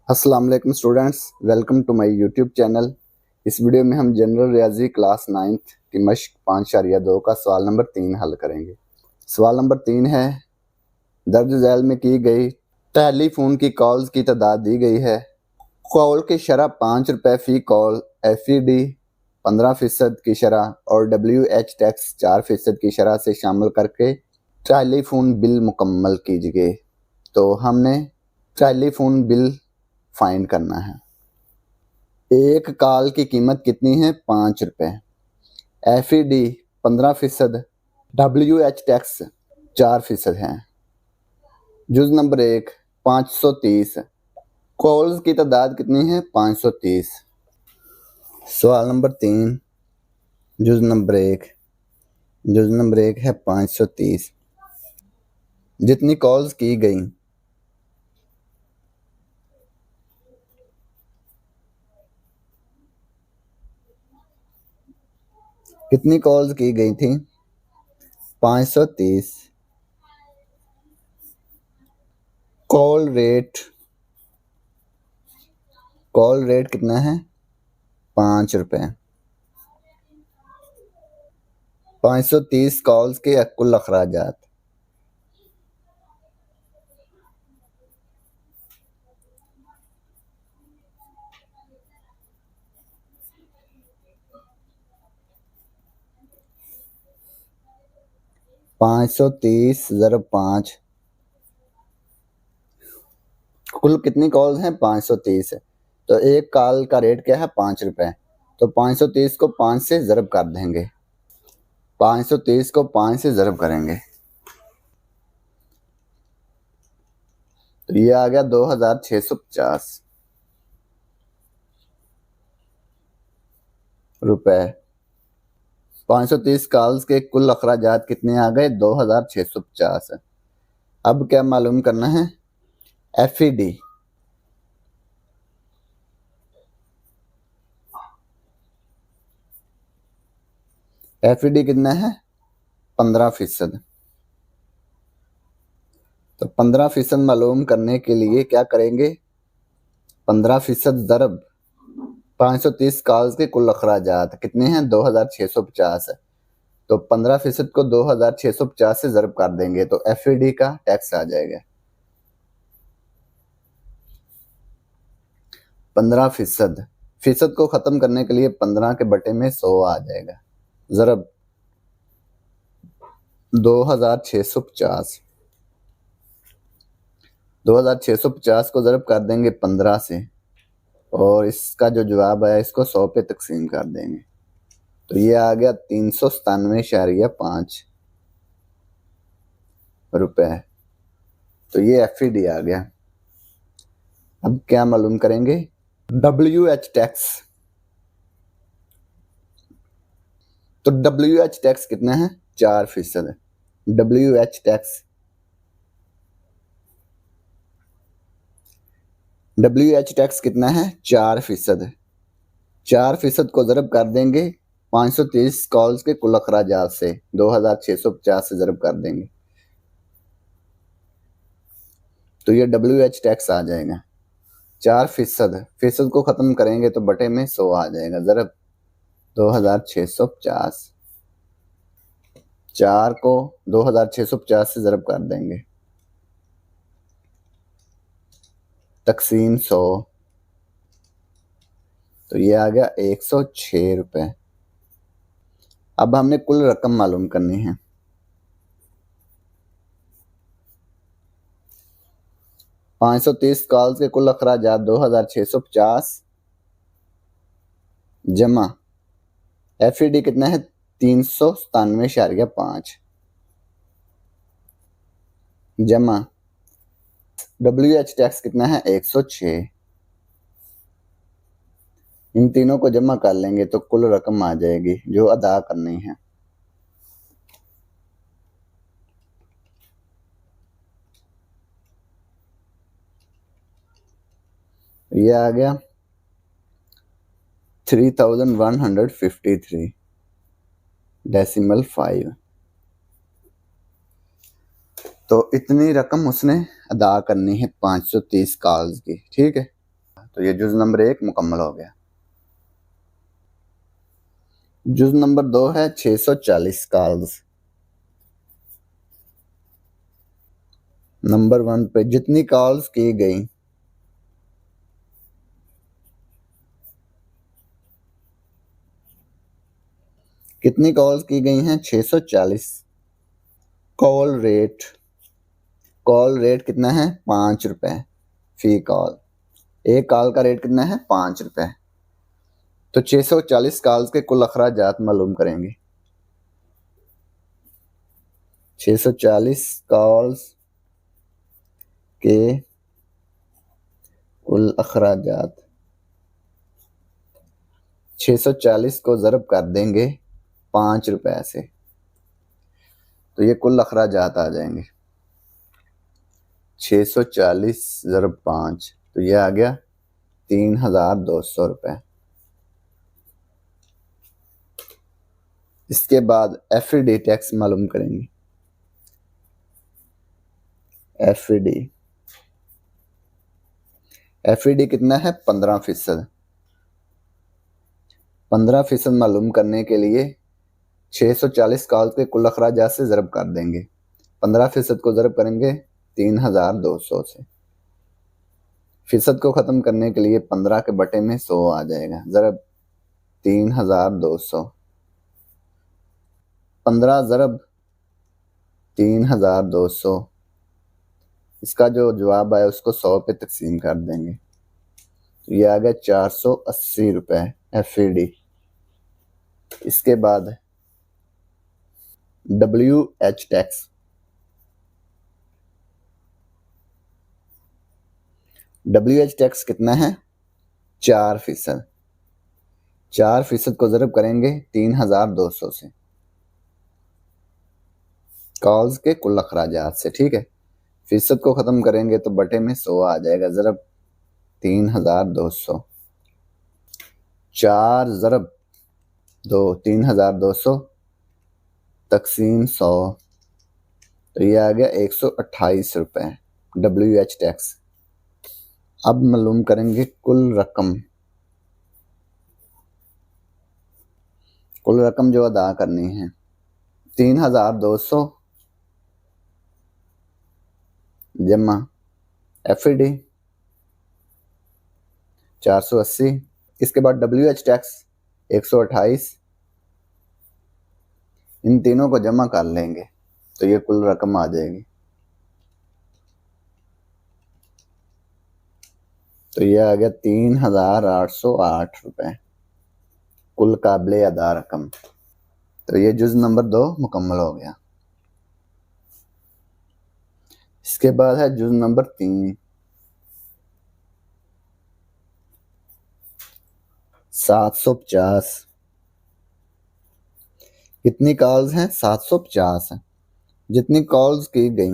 अस्सलाम वालेकुम students, welcome to my YouTube channel. इस वीडियो में हम जनरल रियाजी क्लास 9th की मश्क 5.2 का सवाल नंबर 3 हल करेंगे। सवाल नंबर 3 है, दर्ज झैल में की गई टेलीफोन की कॉल्स की तादाद दी गई है। कॉल की शरह 5 रुपये फ़ी कॉल, FED 15% की शरह और WH टैक्स 4% की शरह से शामिल करके टेलीफोन बिल मुकम्मल कीजिए। तो हमने टेलीफोन बिल फाइंड करना है। एक कॉल की कीमत कितनी है? 5 रुपये। FED 15%, WH टैक्स 4% है। जुज नंबर 1 530। कॉल्स की तादाद कितनी है? 530। सवाल नंबर 3 जुज नंबर एक है 530। जितनी कॉल्स की गई कितनी कॉल्स की गई थी? 530। कॉल रेट कितना है? 5 रुपये। 530 कॉल्स के कुल अखराजात। पाँच सौ तीस ज़रब 5, कुल कितनी कॉल्स हैं? 530 है। तो एक कॉल का रेट क्या है? 5 रुपये। तो 530 को 5 से ज़रब कर देंगे। 530 को 5 से ज़रब करेंगे तो ये आ गया 2650 रुपये। 530 कॉल्स के कुल अखराजात कितने आ गए? 2650। अब क्या मालूम करना है? FED कितना है? 15%। तो 15% मालूम करने के लिए क्या करेंगे? 15% ज़रब 530 कॉल्स के कुल अखराजात कितने हैं? 2650 है। तो 15% को 2650 से ज़रब कर देंगे तो FED का टैक्स आ जाएगा। 15%, फीसद को ख़त्म करने के लिए 15 के बटे में 100 आ जाएगा। ज़रब 2650, 2650 को ज़रब कर देंगे 15 से और इसका जो जवाब है इसको 100 पे तकसीम कर देंगे तो ये आ गया 397.5 रुपये। तो ये FED आ गया। अब क्या मालूम करेंगे? WH tax. तो WH टैक्स कितना है? 4% है। WH टैक्स कितना है? 4% है। 4% को ज़रब कर देंगे 530 कॉल्स के कुल अखराजात से, 2650 से ज़रब कर देंगे तो ये WH टैक्स आ जाएगा। 4% फीसद को ख़त्म करेंगे तो बटे में 100 आ जाएगा। ज़रब 2650, 4 को 2650 से ज़रब कर देंगे तकसीम 100 तो ये आ गया 106 रुपये। अब हमने कुल रकम मालूम करनी है। 530 कॉल्स के कुल अखराजात 2650 जमा FED कितना है? 397.5 जमा WH टैक्स कितना है? 106। इन तीनों को जमा कर लेंगे तो कुल रकम आ जाएगी जो अदा करनी है। ये आ गया 3153.5। तो इतनी रकम उसने अदा करनी है 530 कॉल्स की। ठीक है। तो ये जुज नंबर 1 मुकम्मल हो गया। जुज नंबर 2 है 640 कॉल्स। नंबर 1 पे जितनी कॉल्स की गई कितनी कॉल्स की गई हैं 640। कॉल रेट कितना है 5 रुपए फी कॉल। एक कॉल का रेट कितना है 5 रुपए। तो 640 कॉल्स के कुल अखराजात मालूम करेंगे। 640 कॉल्स के कुल अखराजात 640 को ज़रब कर देंगे 5 रुपए से, तो ये कुल अखराजात आ जाएंगे 640 ज़रब 5, तो ये आ गया 3200 रुपए। इसके बाद एफडी टैक्स मालूम करेंगे। एफडी कितना है 15%। 15% मालूम करने के लिए 640 कॉल के कुल अखराजात से ज़रब कर देंगे। 15% को ज़रब करेंगे 3200 से। फीसद को ख़त्म करने के लिए 15 के बटे में 100 आ जाएगा। ज़रब 3200, 15 ज़रब 3200, इसका जो जवाब आया उसको 100 पे तकसीम कर देंगे, तो ये आ गया 480 रुपए एफडी। इसके बाद WH टैक्स। WH टैक्स कितना है 4%। 4% को ज़रब करेंगे 3200 से, कॉल्स के कुल अखराजात से, ठीक है। फीसद को ख़त्म करेंगे तो बटे में 100 आ जाएगा। ज़रब 3200, 4 ज़रब 2 3200 तकसीम 100, तो ये आ गया 128 रुपए WH टैक्स। अब मालूम करेंगे कुल रकम जो अदा करनी है 3200 जमा एफडी 480, इसके बाद WH टैक्स 128, इन तीनों को जमा कर लेंगे तो ये कुल रकम आ जाएगी। तो ये आ गया 3808 रुपए कुल काबिल अदा रकम। तो ये जुज नंबर 2 मुकम्मल हो गया। इसके बाद है जुज नंबर 3, 750। कितनी कॉल्स हैं 750 हैं। जितनी कॉल्स की गई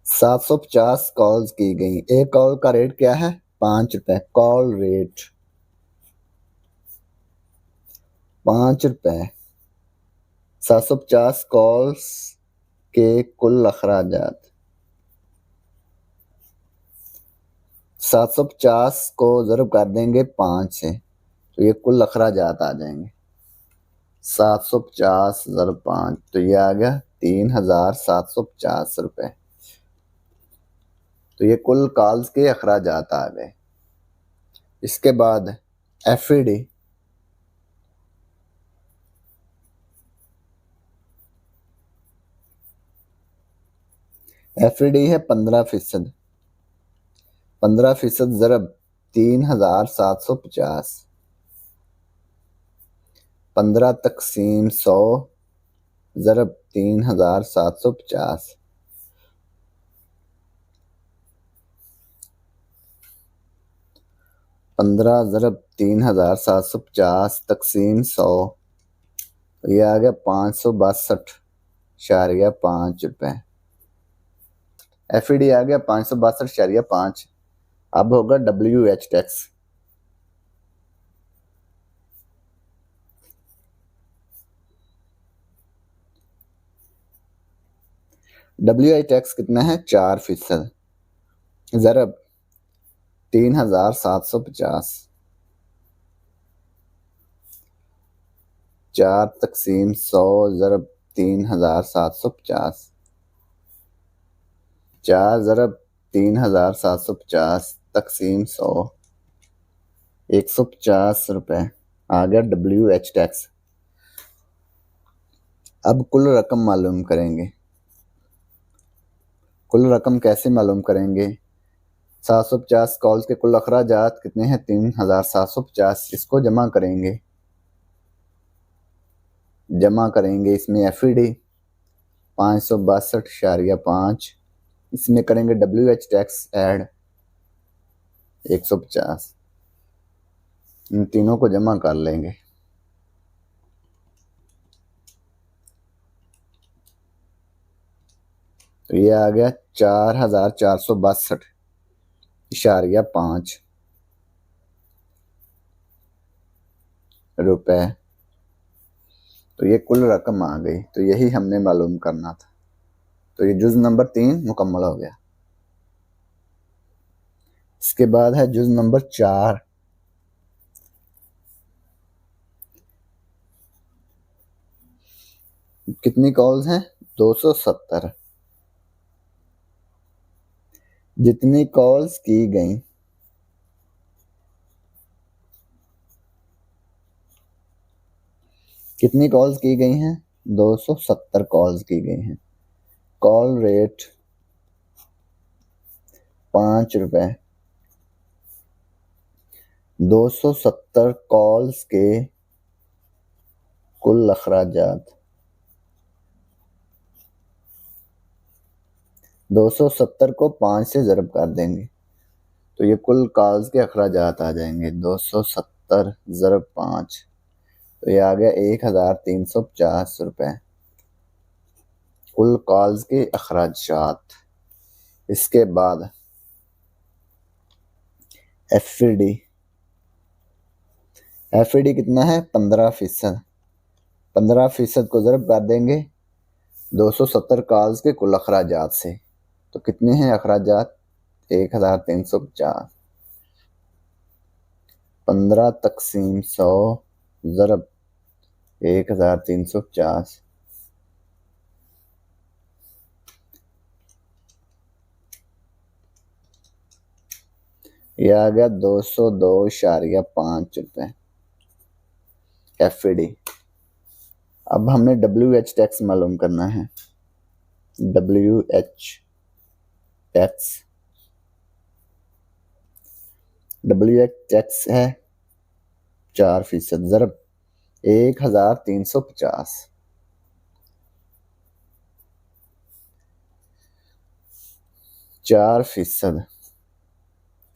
750 कॉल्स की गई। एक कॉल का रेट क्या है 5 रुपए। कॉल रेट 5 रुपए। 750 कॉल्स के कुल अखराजात 750 को ज़रब कर देंगे 5 से, तो ये कुल अखराजात आ जाएंगे 750 ज़रब 5, तो ये आ गया 3750 रुपए। तो ये कुल कॉल्स के अखराजात आ गए। इसके बाद एफडी। एफडी है 15%। 15% ज़रब 3750, 15 तकसीम 100 ज़रब 3750, 15 ज़रब 3750 तकसीम 100, ये आ गया 562.5 रुपए। एफडी आ गया 562.5। अब होगा WH टैक्स। WI टैक्स कितना है 4%। ज़रब 3750, 4 तकसीम 100 ज़रब 3750, 4 ज़रब 3750 तकसीम 100, 150 रुपये आ गया WH टैक्स। अब कुल रकम मालूम करेंगे। कुल रकम कैसे मालूम करेंगे? 750 कॉल्स के कुल अखराजात कितने हैं 3750, इसको जमा करेंगे। इसमें FED 562.5, इसमें करेंगे WH टैक्स ऐड 150, इन तीनों को जमा कर लेंगे। तो ये आ गया 4462.5 रुपए। तो ये कुल रकम आ गई। तो यही हमने मालूम करना था। तो ये जुज़ नंबर 3 मुकम्मल हो गया। इसके बाद है जुज़ नंबर 4। कितनी कॉल्स हैं 270। जितनी कॉल्स की गई कितनी कॉल्स की गई हैं 270 कॉल्स की गई हैं। कॉल रेट 5 रुपए। 270 कॉल्स के कुल अखराजात 270 को 5 से ज़रब कर देंगे तो ये कुल कॉल्स के अखराजात आ जाएंगे। 270 ज़रब 5, तो ये आ गया 1350 रुपये कुल कॉल्स के अखराजात। इसके बाद FED कितना है 15%। 15% को ज़रब कर देंगे 270 कॉल्स के कुल अखराजात से। तो कितने हैं अखराजात 1350। 15 तकसीम 100 ज़रब 1350, यह आ गया 202.5 रुपये FED। अब हमने WH टैक्स मालूम करना है। WH टैक्स है 4% ज़रब 1350, 4%।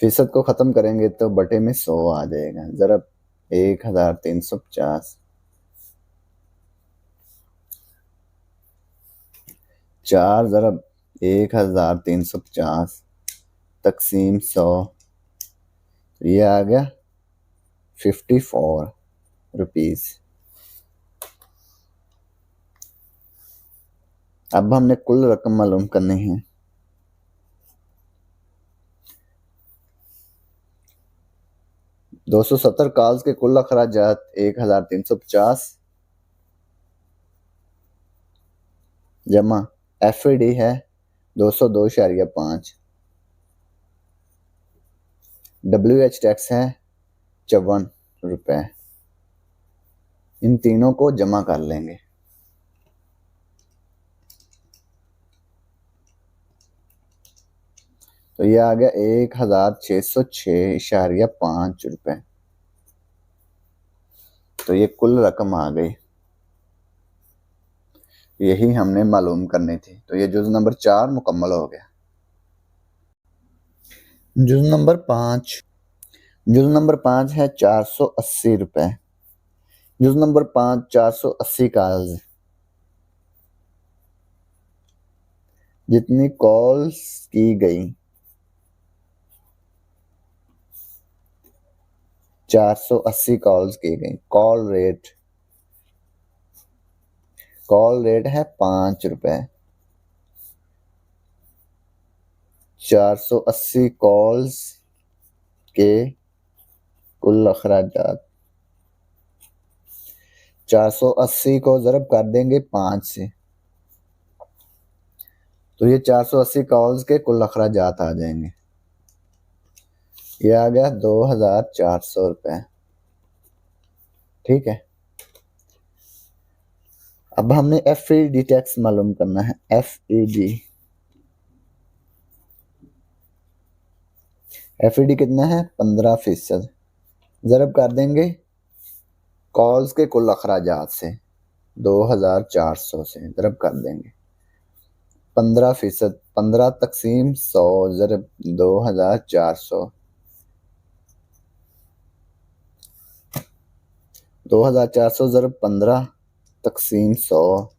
फीसद को ख़त्म करेंगे तो बटे में 100 आ जाएगा। ज़रब 1350, 4 ज़रब 1350 तकसीम 100, ये आ गया 54 रुपीज़। अब हमने कुल रकम मालूम करनी है। 270 कॉल्स के कुल अखराजात 1350 जमा FED है 202.5, WH टैक्स है 54 रुपये। इन तीनों को जमा कर लेंगे। तो ये आ गया 1606.5 रुपये। तो ये कुल रकम आ गई। यही हमने मालूम करनी थी। तो ये जुज़ नंबर 4 मुकम्मल हो गया। जुज़ नंबर 5 है 480 रुपये। जुज़ नंबर 5 480 कॉल्स। जितनी कॉल्स की गई 480 कॉल्स की गई। कॉल रेट है 5 रुपये। 480 कॉल्स के कुल अखराजात। 480 को ज़रब कर देंगे 5 से, तो ये 480 कॉल्स के कुल अखराजात आ जाएंगे। ये आ गया 2400 रुपये। ठीक है, अब हमने FED टैक्स मालूम करना है। FED कितना है? 15%। ज़रब कर देंगे कॉल्स के कुल अखराजात से, 2400 से ज़रब कर देंगे 15%। 15 तकसीम 100 ज़रब 2400। 2400 ज़रब 15 तकसीम 100,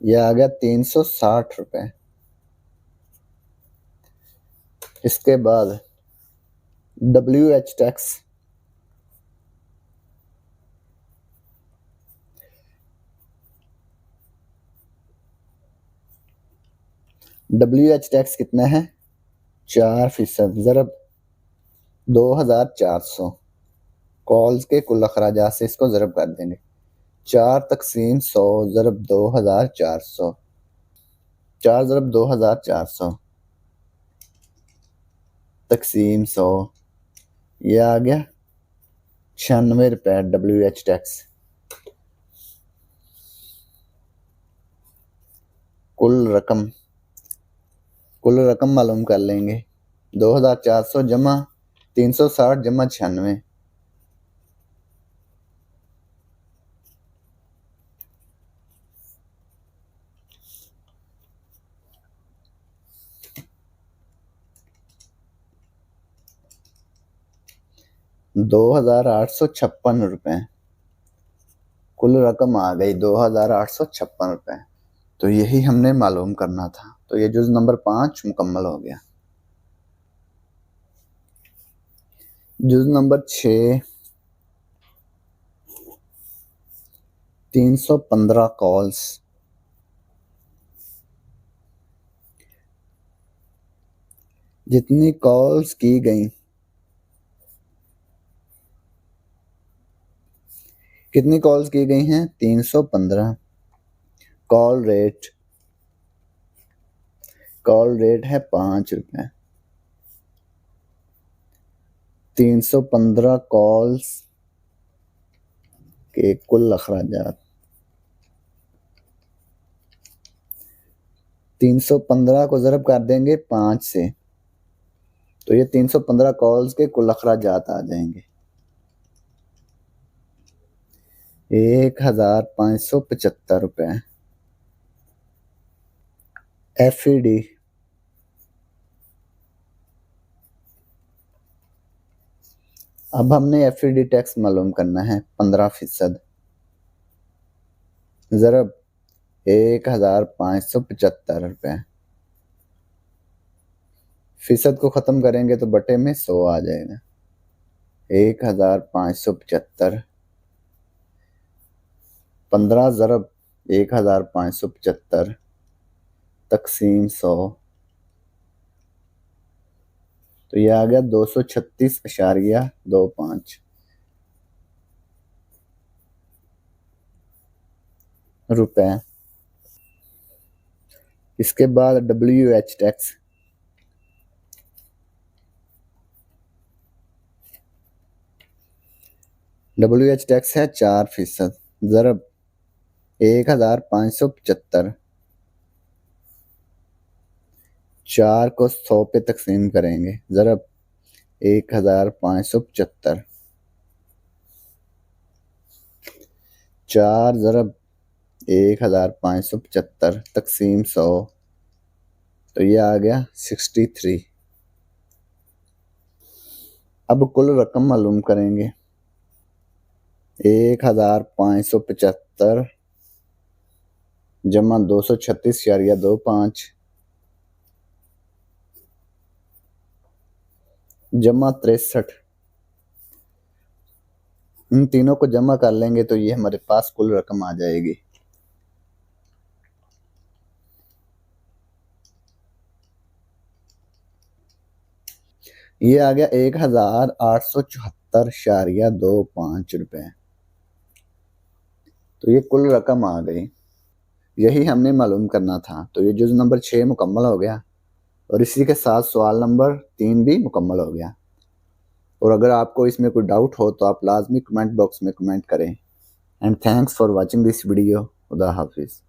यह आ गया 360 रुपये। इसके बाद WH टैक्स। WH टैक्स कितना है? 4% ज़रब 2400। कॉल्स के कुल अखराजात से इसको ज़रब कर देंगे। 4 तकसीम 100 ज़रब 2400। 4 ज़रब 2400 तकसीम 100, यह आ गया 96 रुपये WH टैक्स। कुल रकम मालूम कर लेंगे। 2400 जमा 360 जमा 96, ₹2856। कुल रकम आ गई 2856 रुपये। तो यही हमने मालूम करना था। तो ये जुज़ नंबर 5 मुकम्मल हो गया। जुज़ नंबर 6, 315 कॉल्स। जितनी कॉल्स की गई, कितनी कॉल्स की गई हैं? 315। कॉल रेट है 5 रुपये। 315 कॉल्स के कुल अखराजात। 315 को ज़रब कर देंगे 5 से, तो ये 315 कॉल्स के कुल अखराजात आ जाएंगे 1575 रुपये। FED। अब हमने FED टैक्स मालूम करना है। 15% ज़रब 1575 रुपये। फीसद को ख़त्म करेंगे तो बटे में 100 आ जाएगा। 1575, 15 ज़रब 1575 तकसीम 100, तो यह आ गया 236.25 रुपये। इसके बाद WH टैक्स। WH टैक्स है 4% ज़रब 1575। 4 को 100 पे तकसीम करेंगे, ज़रब 1575। 4 ज़रब 1575 तकसीम 100, तो यह आ गया 63। अब कुल रकम मालूम करेंगे। 1575 जमा 236.25 जमा 63। इन तीनों को जमा कर लेंगे तो ये हमारे पास कुल रकम आ जाएगी। ये आ गया 1874.25 रुपये। तो ये कुल रकम आ गई, यही हमने मालूम करना था। तो ये जुज़ नंबर 6 मुकम्मल हो गया और इसी के साथ सवाल नंबर 3 भी मुकम्मल हो गया। और अगर आपको इसमें कोई डाउट हो तो आप लाजमी कमेंट बॉक्स में कमेंट करें। And thanks for watching this video. खुदा हाफिज़।